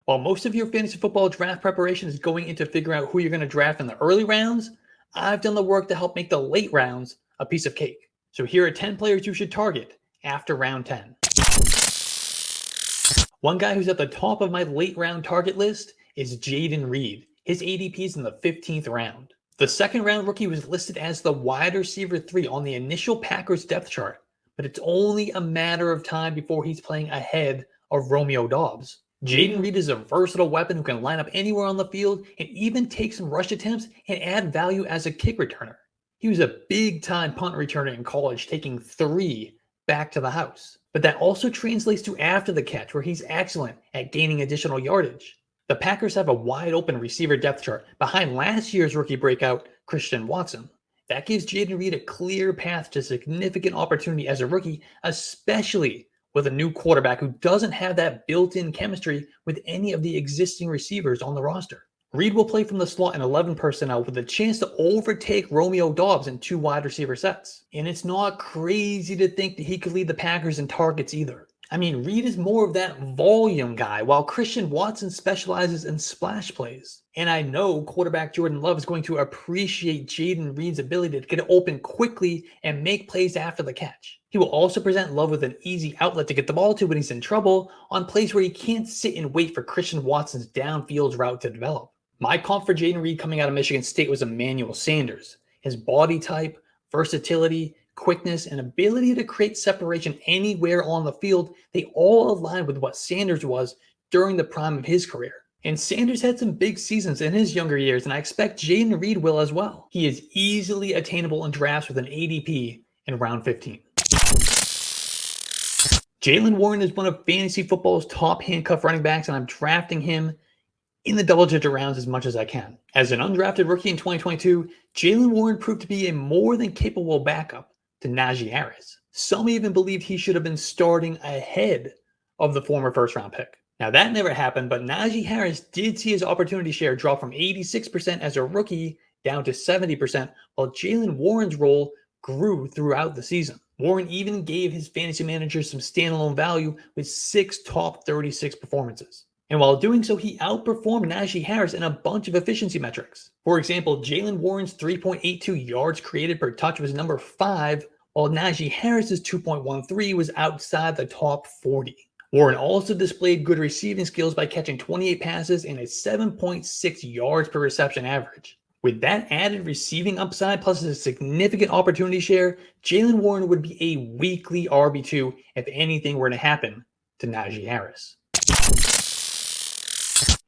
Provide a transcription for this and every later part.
While most of your fantasy football draft preparation is going into figuring out who you're going to draft in the early rounds, I've done the work to help make the late rounds a piece of cake. So here are 10 players you should target after round 10. One guy who's at the top of my late round target list is Jaden Reed. His ADP is in the 15th round. The second round rookie was listed as the wide receiver 3 on the initial Packers depth chart, but it's only a matter of time before he's playing ahead of Romeo Doubs. Jaden Reed is a versatile weapon who can line up anywhere on the field and even take some rush attempts and add value as a kick returner. He was a big-time punt returner in college, taking 3 back to the house. But that also translates to after the catch, where he's excellent at gaining additional yardage. The Packers have a wide-open receiver depth chart behind last year's rookie breakout, Christian Watson. That gives Jaden Reed a clear path to significant opportunity as a rookie, especially with a new quarterback who doesn't have that built-in chemistry with any of the existing receivers on the roster. Reed will play from the slot in 11 personnel with a chance to overtake Romeo Doubs in 2 wide receiver sets. And it's not crazy to think that he could lead the Packers in targets either. I mean, Reed is more of that volume guy, while Christian Watson specializes in splash plays. And I know quarterback Jordan Love is going to appreciate Jaden Reed's ability to get open quickly and make plays after the catch. He will also present Love with an easy outlet to get the ball to when he's in trouble on plays where he can't sit and wait for Christian Watson's downfield route to develop. My comp for Jaden Reed coming out of Michigan State was Emmanuel Sanders. His body type, versatility, quickness, and ability to create separation anywhere on the field, they all align with what Sanders was during the prime of his career. And Sanders had some big seasons in his younger years, and I expect Jaden Reed will as well. He is easily attainable in drafts with an ADP in round 15. Jalen Warren is one of fantasy football's top handcuff running backs, and I'm drafting him in the double-digit rounds as much as I can. As an undrafted rookie in 2022, Jalen Warren proved to be a more than capable backup to Najee Harris. Some even believed he should have been starting ahead of the former first-round pick. Now, that never happened, but Najee Harris did see his opportunity share drop from 86% as a rookie down to 70%, while Jalen Warren's role grew throughout the season. Warren even gave his fantasy managers some standalone value with 6 top 36 performances. And while doing so, he outperformed Najee Harris in a bunch of efficiency metrics. For example, Jalen Warren's 3.82 yards created per touch was number 5, while Najee Harris's 2.13 was outside the top 40. Warren also displayed good receiving skills by catching 28 passes and a 7.6 yards per reception average. With that added receiving upside plus a significant opportunity share, Jalen Warren would be a weekly RB2 if anything were to happen to Najee Harris.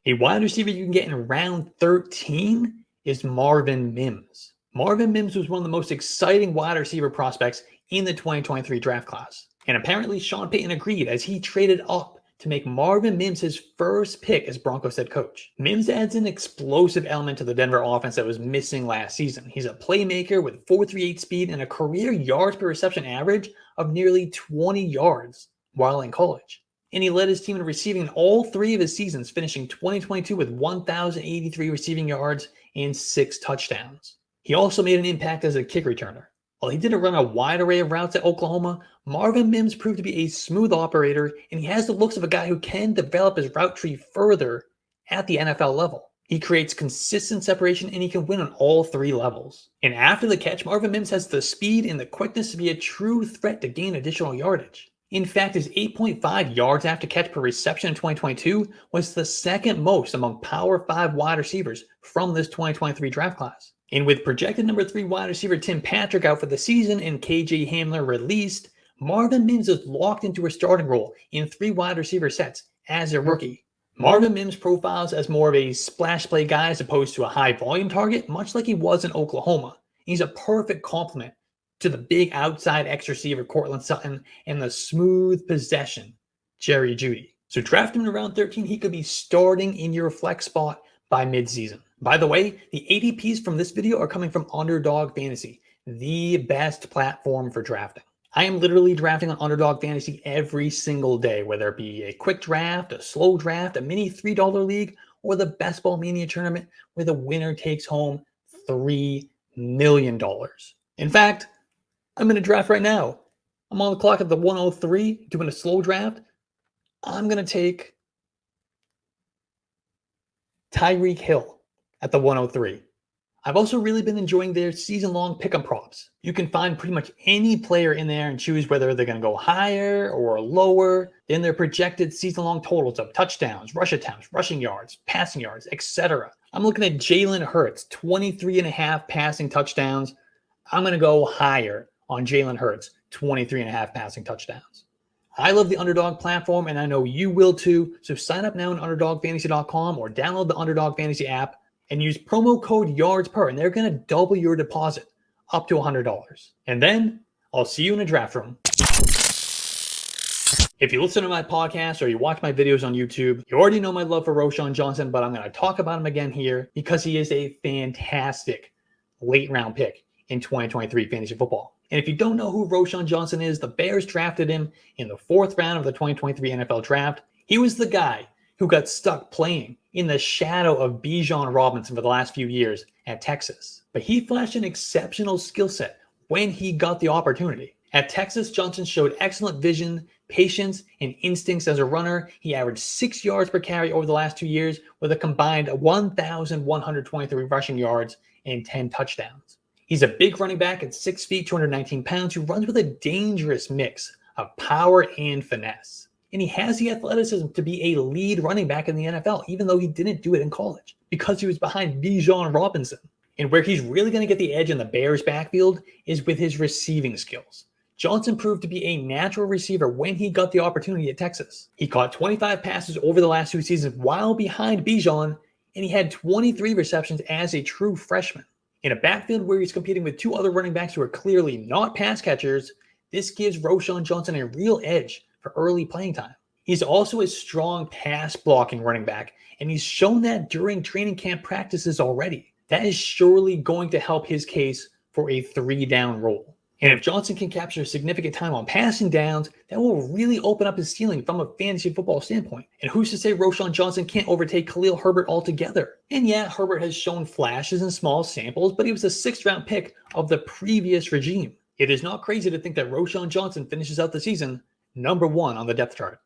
A wide receiver you can get in round 13 is Marvin Mims. Marvin Mims was one of the most exciting wide receiver prospects in the 2023 draft class. And apparently Sean Payton agreed as he traded up to make Marvin Mims his first pick as Broncos head coach. Mims adds an explosive element to the Denver offense that was missing last season. He's a playmaker with 4.38 speed and a career yards per reception average of nearly 20 yards while in college. And he led his team in receiving in all 3 of his seasons, finishing 2022 with 1,083 receiving yards and 6 touchdowns. He also made an impact as a kick returner. While he didn't run a wide array of routes at Oklahoma, Marvin Mims proved to be a smooth operator, and he has the looks of a guy who can develop his route tree further at the NFL level. He creates consistent separation, and he can win on all 3 levels. And after the catch, Marvin Mims has the speed and the quickness to be a true threat to gain additional yardage. In fact, his 8.5 yards after catch per reception in 2022 was the second most among Power 5 wide receivers from this 2023 draft class. And with projected number 3 wide receiver Tim Patrick out for the season and KJ Hamler released, Marvin Mims is locked into a starting role in 3 wide receiver sets as a rookie. Marvin Mims profiles as more of a splash play guy as opposed to a high volume target, much like he was in Oklahoma. He's a perfect complement to the big outside X receiver Cortland Sutton and the smooth possession Jerry Jeudy. So draft him in round 13, he could be starting in your flex spot by midseason. By the way, the ADPs from this video are coming from Underdog Fantasy, the best platform for drafting. I am literally drafting on Underdog Fantasy every single day, whether it be a quick draft, a slow draft, a mini $3 league, or the Best Ball Mania tournament where the winner takes home $3 million. In fact, I'm going to draft right now. I'm on the clock at the 103 doing a slow draft. I'm going to take Tyreek Hill at the 103. I've also really been enjoying their season-long pick'em props. You can find pretty much any player in there and choose whether they're going to go higher or lower than their projected season-long totals of touchdowns, rush attempts, rushing yards, passing yards, etc. I'm looking at Jalen Hurts, 23.5 passing touchdowns. I'm going to go higher on Jalen Hurts, 23.5 passing touchdowns. I love the Underdog platform, and I know you will too. So sign up now on UnderdogFantasy.com or download the Underdog Fantasy app and use promo code YARDSPER, and they're going to double your deposit up to $100. And then I'll see you in the draft room. If you listen to my podcast or you watch my videos on YouTube, you already know my love for Roshan Johnson, but I'm going to talk about him again here because he is a fantastic late round pick in 2023 fantasy football. And if you don't know who Roshan Johnson is, the Bears drafted him in the 4th round of the 2023 NFL draft. He was the guy who got stuck playing in the shadow of Bijan Robinson for the last few years at Texas. But he flashed an exceptional skill set when he got the opportunity. At Texas, Johnson showed excellent vision, patience, and instincts as a runner. He averaged 6 yards per carry over the last 2 years with a combined 1,123 rushing yards and 10 touchdowns. He's a big running back at 6 feet, 219 pounds, who runs with a dangerous mix of power and finesse. And he has the athleticism to be a lead running back in the NFL, even though he didn't do it in college, because he was behind Bijan Robinson. And where he's really going to get the edge in the Bears' backfield is with his receiving skills. Johnson proved to be a natural receiver when he got the opportunity at Texas. He caught 25 passes over the last 2 seasons while behind Bijan, and he had 23 receptions as a true freshman. In a backfield where he's competing with 2 other running backs who are clearly not pass catchers, this gives Roshan Johnson a real edge for early playing time. He's also a strong pass blocking running back, and he's shown that during training camp practices already. That is surely going to help his case for a 3-down role. And if Johnson can capture significant time on passing downs, that will really open up his ceiling from a fantasy football standpoint. And who's to say Roshan Johnson can't overtake Khalil Herbert altogether? And yeah, Herbert has shown flashes in small samples, but he was a 6th-round pick of the previous regime. It is not crazy to think that Roshan Johnson finishes out the season number 1 on the depth chart.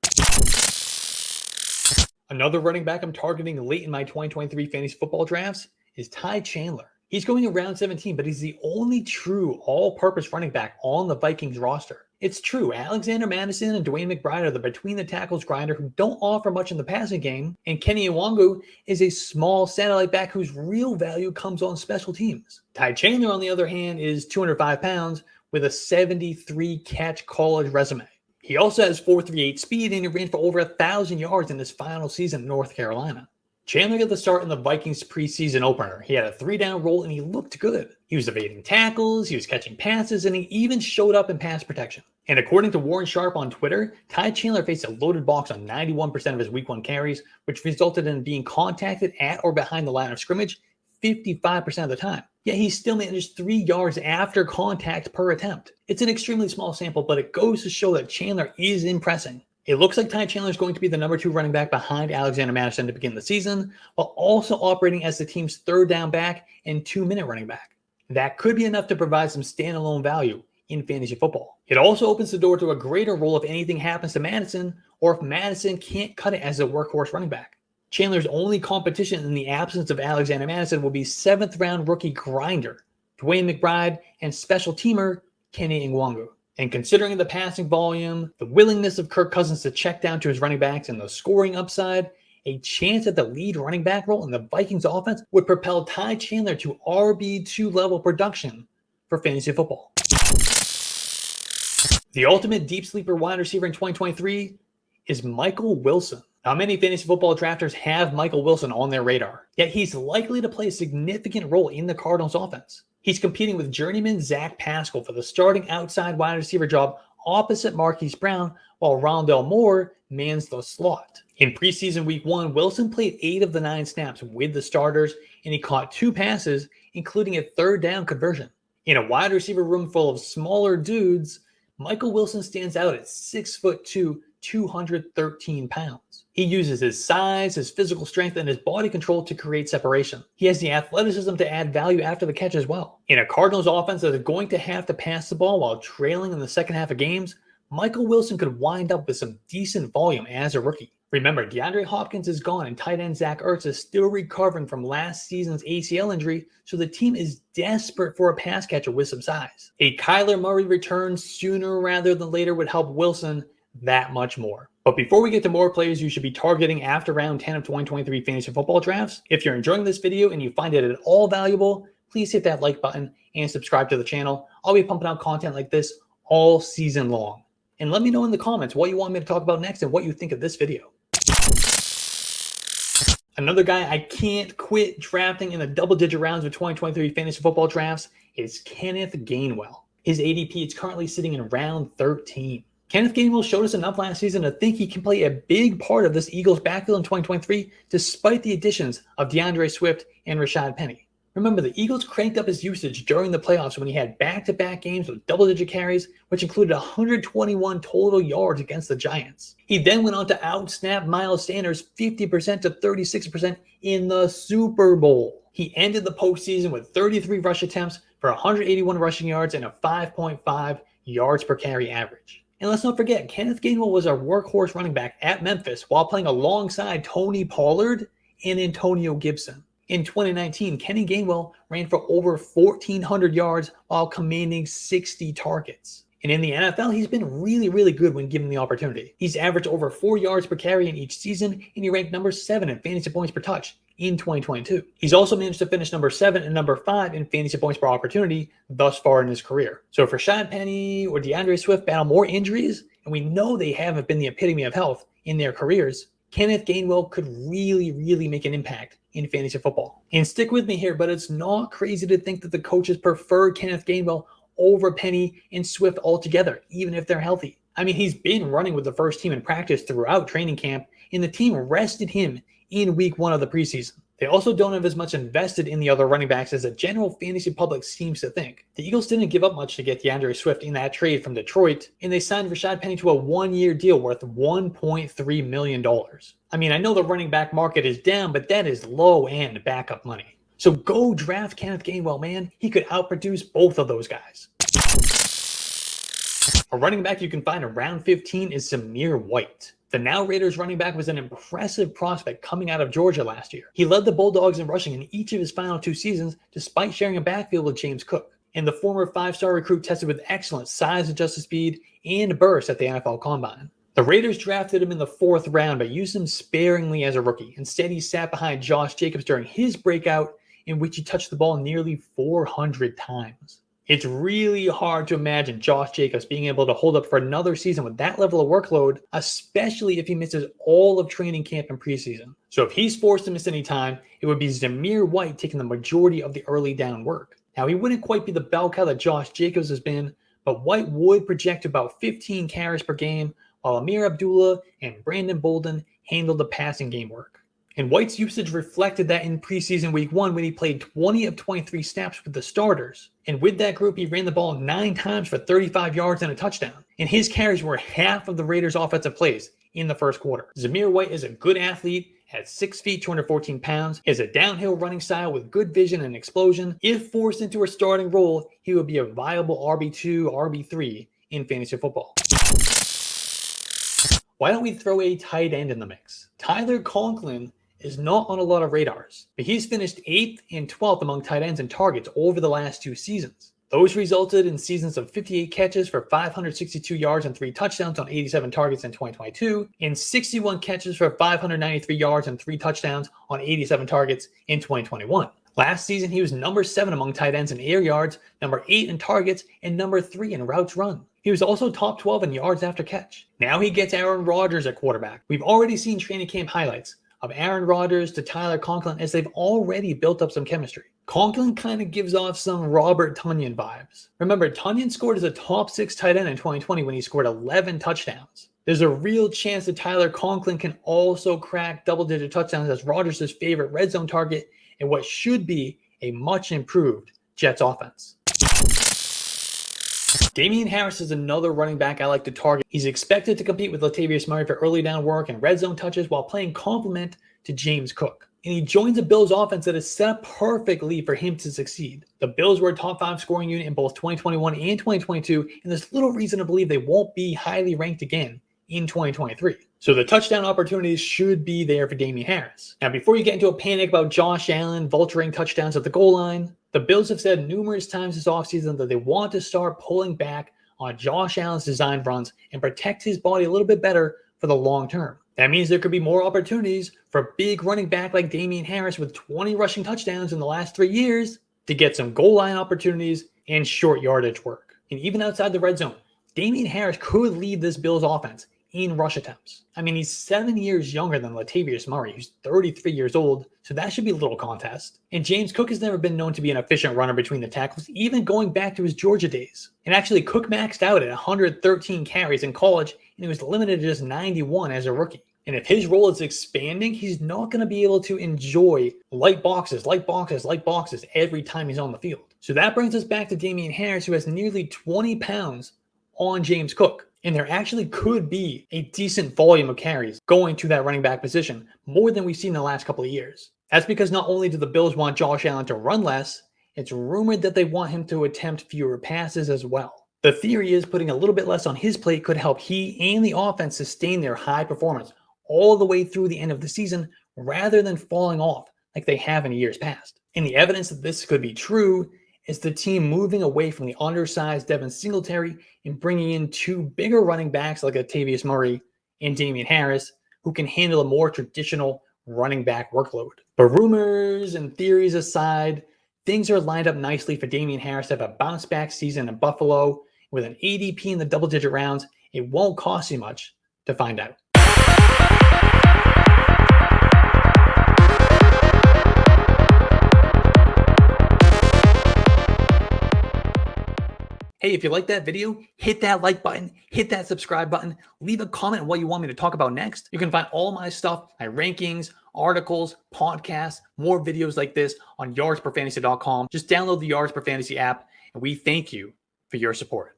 Another running back I'm targeting late in my 2023 fantasy football drafts is Ty Chandler. He's going around 17, but he's the only true all-purpose running back on the Vikings roster. It's true, Alexander Mattison and Dwayne McBride are the between-the-tackles grinder who don't offer much in the passing game, and Kenny Nwangwu is a small satellite back whose real value comes on special teams. Ty Chandler, on the other hand, is 205 pounds with a 73-catch college resume. He also has 4.38 speed, and he ran for over 1,000 yards in his final season in North Carolina. Chandler got the start in the Vikings preseason opener. He had a 3-down role and he looked good. He was evading tackles, he was catching passes, and he even showed up in pass protection. And according to Warren Sharp on Twitter, Ty Chandler faced a loaded box on 91% of his week 1 carries, which resulted in being contacted at or behind the line of scrimmage 55% of the time. Yet he still managed 3 yards after contact per attempt. It's an extremely small sample, but it goes to show that Chandler is impressing. It looks like Ty Chandler is going to be the number 2 running back behind Alexander Mattison to begin the season, while also operating as the team's 3rd down back and 2-minute running back. That could be enough to provide some standalone value in fantasy football. It also opens the door to a greater role if anything happens to Mattison, or if Mattison can't cut it as a workhorse running back. Chandler's only competition in the absence of Alexander Mattison will be 7th-round rookie grinder Dwayne McBride and special teamer Kenny Nwangwu. And considering the passing volume, the willingness of Kirk Cousins to check down to his running backs, and the scoring upside, a chance at the lead running back role in the Vikings offense would propel Ty Chandler to RB2 level production for fantasy football. The ultimate deep sleeper wide receiver in 2023 is Michael Wilson. Now, many fantasy football drafters have Michael Wilson on their radar, yet he's likely to play a significant role in the Cardinals offense. He's competing with journeyman Zach Pascal for the starting outside wide receiver job opposite Marquise Brown, while Rondell Moore mans the slot. In preseason week 1, Wilson played 8 of the 9 snaps with the starters, and he caught 2 passes, including a 3rd down conversion. In a wide receiver room full of smaller dudes, Michael Wilson stands out at 6'2", 213 pounds. He uses his size, his physical strength, and his body control to create separation. He has the athleticism to add value after the catch as well. In a Cardinals offense that is going to have to pass the ball while trailing in the second half of games, Michael Wilson could wind up with some decent volume as a rookie. Remember, DeAndre Hopkins is gone and tight end Zach Ertz is still recovering from last season's ACL injury, so the team is desperate for a pass catcher with some size. A Kyler Murray return sooner rather than later would help Wilson that much more. But before we get to more players you should be targeting after round 10 of 2023 fantasy football drafts, if you're enjoying this video and you find it at all valuable, please hit that like button and subscribe to the channel. I'll be pumping out content like this all season long. And let me know in the comments what you want me to talk about next and what you think of this video. Another guy I can't quit drafting in the double-digit rounds of 2023 fantasy football drafts is Kenneth Gainwell. His ADP is currently sitting in round 13. Kenneth Gainwell showed us enough last season to think he can play a big part of this Eagles backfield in 2023 despite the additions of DeAndre Swift and Rashad Penny. Remember, the Eagles cranked up his usage during the playoffs when he had back-to-back games with double-digit carries, which included 121 total yards against the Giants. He then went on to out-snap Miles Sanders 50% to 36% in the Super Bowl. He ended the postseason with 33 rush attempts for 181 rushing yards and a 5.5 yards per carry average. And let's not forget, Kenneth Gainwell was a workhorse running back at Memphis while playing alongside Tony Pollard and Antonio Gibson. In 2019, Kenny Gainwell ran for over 1,400 yards while commanding 60 targets. And in the NFL, he's been really good when given the opportunity. He's averaged over 4 yards per carry in each season, and he ranked number 7 in fantasy points per touch in 2022. He's also managed to finish number 7 and number 5 in fantasy points per opportunity thus far in his career. So if Rashad Penny or DeAndre Swift battle more injuries, and we know they haven't been the epitome of health in their careers, Kenneth Gainwell could really make an impact in fantasy football. And stick with me here, but it's not crazy to think that the coaches prefer Kenneth Gainwell over Penny and Swift altogether, even if they're healthy. I mean, he's been running with the first team in practice throughout training camp, and the team rested him in week 1 of the preseason. They also don't have as much invested in the other running backs as the general fantasy public seems to think. The Eagles didn't give up much to get DeAndre Swift in that trade from Detroit, and they signed Rashad Penny to a 1-year deal worth $1.3 million. I mean, I know the running back market is down, but that is low-end backup money. So go draft Kenneth Gainwell, man. He could outproduce both of those guys. A running back you can find in round 15 is Zamir White. The now Raiders running back was an impressive prospect coming out of Georgia last year. He led the Bulldogs in rushing in each of his final 2 seasons, despite sharing a backfield with James Cook. And the former 5-star recruit tested with excellent size-adjusted speed and burst at the NFL Combine. The Raiders drafted him in the 4th round, but used him sparingly as a rookie. Instead, he sat behind Josh Jacobs during his breakout, in which he touched the ball nearly 400 times. It's really hard to imagine Josh Jacobs being able to hold up for another season with that level of workload, especially if he misses all of training camp and preseason. So if he's forced to miss any time, it would be Zamir White taking the majority of the early down work. Now, he wouldn't quite be the bell cow that Josh Jacobs has been, but White would project about 15 carries per game, while Amir Abdullah and Brandon Bolden handled the passing game work. And White's usage reflected that in preseason week 1 when he played 20 of 23 snaps with the starters. And with that group, he ran the ball 9 times for 35 yards and a touchdown. And his carries were half of the Raiders' offensive plays in the first quarter. Zamir White is a good athlete at 6 feet, 214 pounds. He has a downhill running style with good vision and explosion. If forced into a starting role, he would be a viable RB2, RB3 in fantasy football. Why don't we throw a tight end in the mix? Tyler Conklin is not on a lot of radars, but he's finished 8th and 12th among tight ends and targets over the last 2 seasons. Those resulted in seasons of 58 catches for 562 yards and 3 touchdowns on 87 targets in 2022, and 61 catches for 593 yards and 3 touchdowns on 87 targets in 2021. Last season, he was number 7 among tight ends in air yards, number 8 in targets, and number 3 in routes run. He was also top 12 in yards after catch. Now he gets Aaron Rodgers at quarterback. We've already seen training camp highlights of Aaron Rodgers to Tyler Conklin as they've already built up some chemistry. Conklin kind of gives off some Robert Tonyan vibes. Remember, Tonyan scored as a top 6 tight end in 2020 when he scored 11 touchdowns. There's a real chance that Tyler Conklin can also crack double-digit touchdowns as Rodgers' favorite red zone target in what should be a much improved Jets offense. Damien Harris is another running back I like to target. He's expected to compete with Latavius Murray for early down work and red zone touches while playing complement to James Cook. And he joins a Bills offense that is set up perfectly for him to succeed. The Bills were a top 5 scoring unit in both 2021 and 2022, and there's little reason to believe they won't be highly ranked again in 2023. So the touchdown opportunities should be there for Damien Harris. Now, before you get into a panic about Josh Allen vulturing touchdowns at the goal line, the Bills have said numerous times this offseason that they want to start pulling back on Josh Allen's design runs and protect his body a little bit better for the long term. That means there could be more opportunities for a big running back like Damien Harris with 20 rushing touchdowns in the last 3 years to get some goal line opportunities and short yardage work. And even outside the red zone, Damien Harris could lead this Bills offense in rush attempts. I mean, he's 7 years younger than Latavius Murray, who's 33 years old, so that should be a little contest. And James Cook has never been known to be an efficient runner between the tackles, even going back to his Georgia days. And actually, Cook maxed out at 113 carries in college, and he was limited to just 91 as a rookie. And if his role is expanding, he's not going to be able to enjoy light boxes every time he's on the field. So that brings us back to Damien Harris, who has nearly 20 pounds on James Cook. And there actually could be a decent volume of carries going to that running back position, more than we've seen in the last couple of years. That's because not only do the Bills want Josh Allen to run less, it's rumored that they want him to attempt fewer passes as well. The theory is putting a little bit less on his plate could help he and the offense sustain their high performance all the way through the end of the season, rather than falling off like they have in years past. And the evidence that this could be true is the team moving away from the undersized Devin Singletary and bringing in two bigger running backs like Latavius Murray and Damien Harris, who can handle a more traditional running back workload. But rumors and theories aside, things are lined up nicely for Damien Harris to have a bounce back season in Buffalo. With an ADP in the double-digit rounds, it won't cost you much to find out. Hey, if you like that video, hit that like button, hit that subscribe button, leave a comment on what you want me to talk about next. You can find all my stuff, my rankings, articles, podcasts, more videos like this on yardsperfantasy.com. Just download the Yards Per Fantasy app, and we thank you for your support.